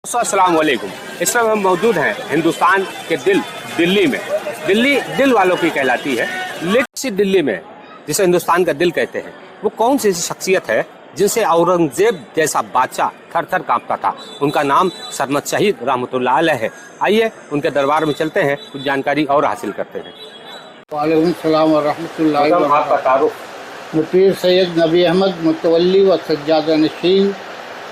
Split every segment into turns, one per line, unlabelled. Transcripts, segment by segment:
अस्सलाम वालेकुम। इस समय हम मौजूद हैं हिंदुस्तान के दिल्ली में। दिल्ली दिल वालों की कहलाती है, लेकिन दिल्ली में जिसे हिंदुस्तान का दिल कहते हैं, वो कौन सी शख्सियत है जिनसे औरंगजेब जैसा बादशाह थर थर कांपता था? उनका नाम सरमद शहीद रहमतुल्लाह अलैह है। आइए उनके दरबार में चलते हैं, कुछ जानकारी और हासिल करते हैं।
वालेकुम सलाम व रहमतुल्लाहि व
आपका
बरकातहू।
तारुफ।
मैं पीर सैयद नबी अहमद मुतवल्ली व सज्जादा नशीन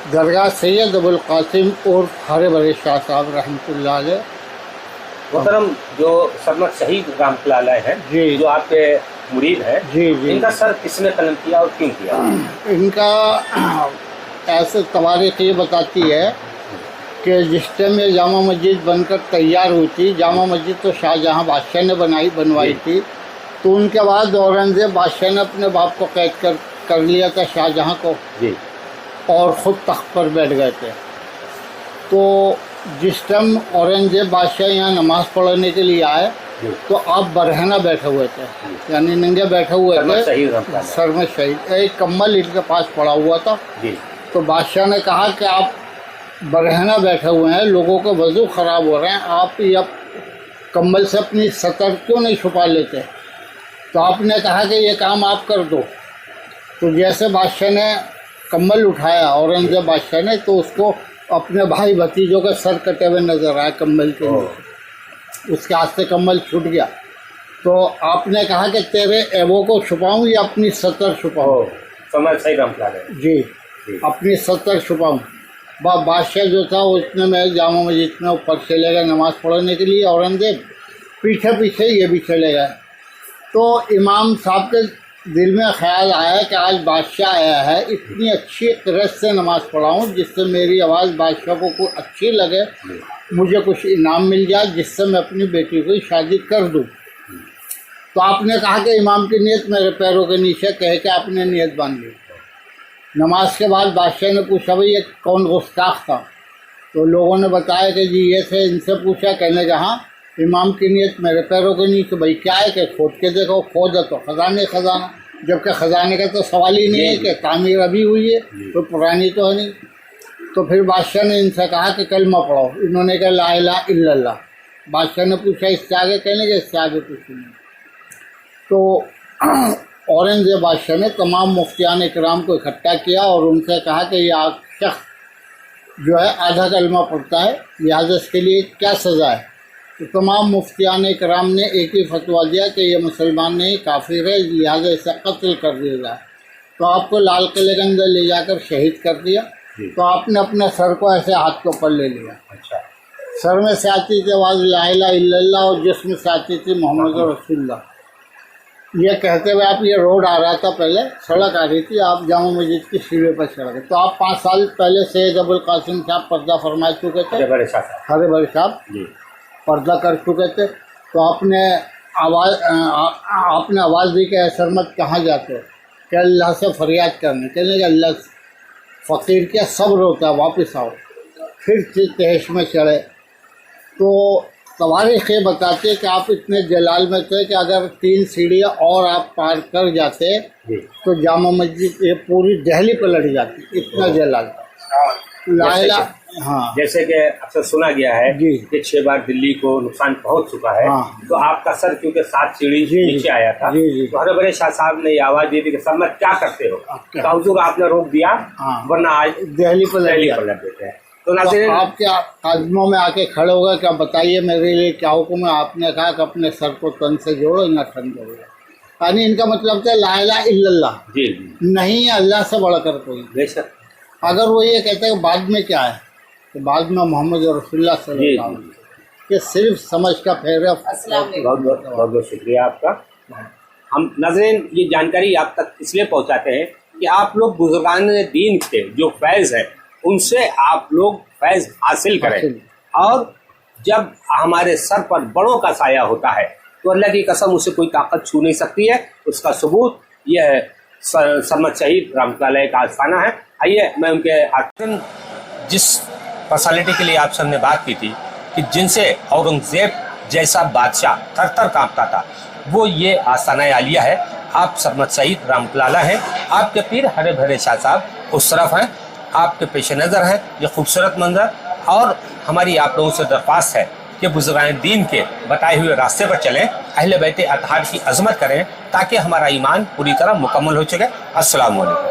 दरगाह सैयद अबुल कासिम और हरे भरे शाह साहब रहमतुल्लाह अलैह।
मोहतरम, जो सरमद शहीद रहमतुल्लाह अलैह है,
जी,
जो आपके मुरीद है,
जी जी,
इनका सर किसने कलम किया और क्यों किया?
इनका ऐसे तवारीख ये बताती है कि जिस टाइम ये जामा मस्जिद बनकर तैयार हुई थी, जामा मस्जिद तो शाहजहाँ बादशाह ने बनवाई थी, तो उनके बाद औरंगजेब बादशाह ने अपने बाप को कैद कर लिया था शाहजहाँ को,
जी,
और ख़ुद तख्त पर बैठ गए थे। तो जिस टाइम औरंगजेब बादशाह यहाँ नमाज़ पढ़ने के लिए आए, तो आप बरहना बैठे हुए थे, यानी नंगे बैठे हुए थे, सर में शहीद, एक कम्बल इनके पास पड़ा हुआ था। तो बादशाह ने कहा कि आप बरहना बैठे हुए हैं, लोगों के वज़ू ख़राब हो रहे हैं, आप ये कम्बल से अपनी सतर क्यों नहीं छुपा लेते? तो आपने कहा कि ये काम आप कर दो। तो जैसे बादशाह ने कम्बल उठाया, औरंगजेब बादशाह ने, तो उसको अपने भाई भतीजों के सर कटे हुए नजर आए कम्बल के नीचे, उसके हाथ से कम्बल छूट गया। तो आपने कहा कि तेरे एबों को छुपाऊं या अपनी सतर छुपाऊं?
समझ सही रहा
जी, अपनी सतर छुपाऊं। बादशाह जो था उसने में जामा मस्जिद में ऊपर चले गए नमाज़ पढ़ने के लिए, औरंगजेब पीछे पीछे ये भी चले गए। तो इमाम साहब के दिल में ख्याल आया कि आज बादशाह आया है, इतनी अच्छी तरह से नमाज़ पढ़ाऊँ जिससे मेरी आवाज़ बादशाह को कुछ अच्छी लगे, मुझे कुछ इनाम मिल जाए जिससे मैं अपनी बेटी को शादी कर दूँ। तो आपने कहा कि इमाम की नीयत मेरे पैरों के नीचे, कह के आपने नीयत बांध ली। नमाज के बाद बादशाह ने पूछा, भाई ये कौन गुस्ताख था? तो लोगों ने बताया कि जी ये थे। इनसे पूछा, कहने का हाँ, इमाम की नीयत मेरे पैरों के नीचे। भाई क्या है कि खोद के देखो, खोदा तो खजाना, जबकि खजाने का तो सवाल ही नहीं है कि तामीर अभी हुई है, तो पुरानी तो है नहीं। तो फिर बादशाह ने इनसे कहा कि कलमा पढ़ो। इन्होंने कहा ला इलाहा इल्लल्लाह। बादशाह ने पूछा इससे आगे, कहने के इससे आगे कुछ नहीं। तो औरंगजेब बादशाह ने तमाम मुफ्तियान इकराम को इकट्ठा किया और उनसे कहा कि यह शख्स जो है आधा कलमा पढ़ता है, लिहाजा इसके लिए क्या सज़ा है? तो तमाम मुफ्तियान इकराम ने एक ही फतवा दिया कि ये मुसलमान नहीं, काफिर है, लिहाजा इसे कत्ल कर दिया जाए। तो आपको लाल किले के अंदर ले जाकर शहीद कर दिया। तो आपने अपने सर को ऐसे हाथ के ऊपर ले लिया। अच्छा। सर में से आती थी आवाज़ ला इलाहा इल्लल्लाह और जिस्म से आती थी मोहम्मद रसूलुल्लाह। ये कहते हुए आप, ये रोड आ रहा था, पहले सड़क आ रही थी, आप जामा मस्जिद की सीढ़ी पर चढ़ गए। तो आप 5 साल पहले सैयद अबुल कासिम साहब पर्दा फरमा चुके थे, हरे भरे साहब पर्दा कर चुके थे। तो आपने आवाज़ दी कि सरमद कहाँ जाते हो? कि अल्लाह से फरियाद करने। कहने कि अल्लाह फ़कीर क्या सब्र होता है, वापस आओ। फिर तहश में चढ़े। तो तवारीख ये बताते हैं कि आप इतने जलाल में थे कि अगर 3 सीढ़ियाँ और आप पार कर जाते तो जामा मस्जिद ये पूरी दिल्ली पलट जाती, इतना जलाल था। हाँ,
जैसे कि अक्सर सुना गया है कि 6 बार दिल्ली को नुकसान पहुंच चुका है। हाँ। तो आपका सर क्योंकि 7 सीढ़ी नीचे आया था, तो हरे भरे शाह साहब ने ये आवाज दी थी कि सरमद क्या करते हो? तो हुजूर आपने रोक दिया। हाँ। वरना आज दिल्ली पलट देते हैं। तो
आपके कदमों में आके खड़े हो गए, क्या बताइए मेरे लिए क्या हुक्म है? आपने कहा कि अपने सर को तन से जोड़ो, ना ठंड जोड़ो। यानी इनका मतलब था ला इलाहा इल्लल्लाह, नहीं है अल्लाह से बढ़कर कोई। बेशक अगर वो ये कहते हैं बाद में क्या है, तो बाद में मोहम्मद रसूलुल्लाह सल्लल्लाहु अलैहि वसल्लम, कि सिर्फ समझ का फेर है। बहुत
बहुत शुक्रिया आपका। हम नाज़रीन ये जानकारी आप तक इसलिए पहुंचाते हैं कि आप लोग बुजुर्गान दीन के जो फैज़ है उनसे आप लोग फैज़ हासिल करें। और जब हमारे सर पर बड़ों का साया होता है तो अल्लाह की कसम उसे कोई ताकत छू नहीं सकती है। उसका सबूत यह सरमद शहीद रहमतुल्लाह अलैह का आस्थाना है। आइए मैं उनके जिस पर्सनालिटी के लिए आप सबने बात की थी कि जिनसे औरंगजेब जैसा बादशाह थर थर कांपता था, वो ये आस्थाना आलिया है। आप सरमद शहीद रहमतुल्लाह अलैह हैं, आपके पीर हरे भरे शाह साहब उस तरफ हैं, आपके पेश नज़र है ये खूबसूरत मंजर। اور ہماری آپ لوگوں سے درخواست ہے کہ بزرگان دین کے بتائے ہوئے راستے پر چلیں، اہل بیت اطہار کی عظمت کریں، تاکہ ہمارا ایمان پوری طرح مکمل ہو چکے۔ السلام علیکم۔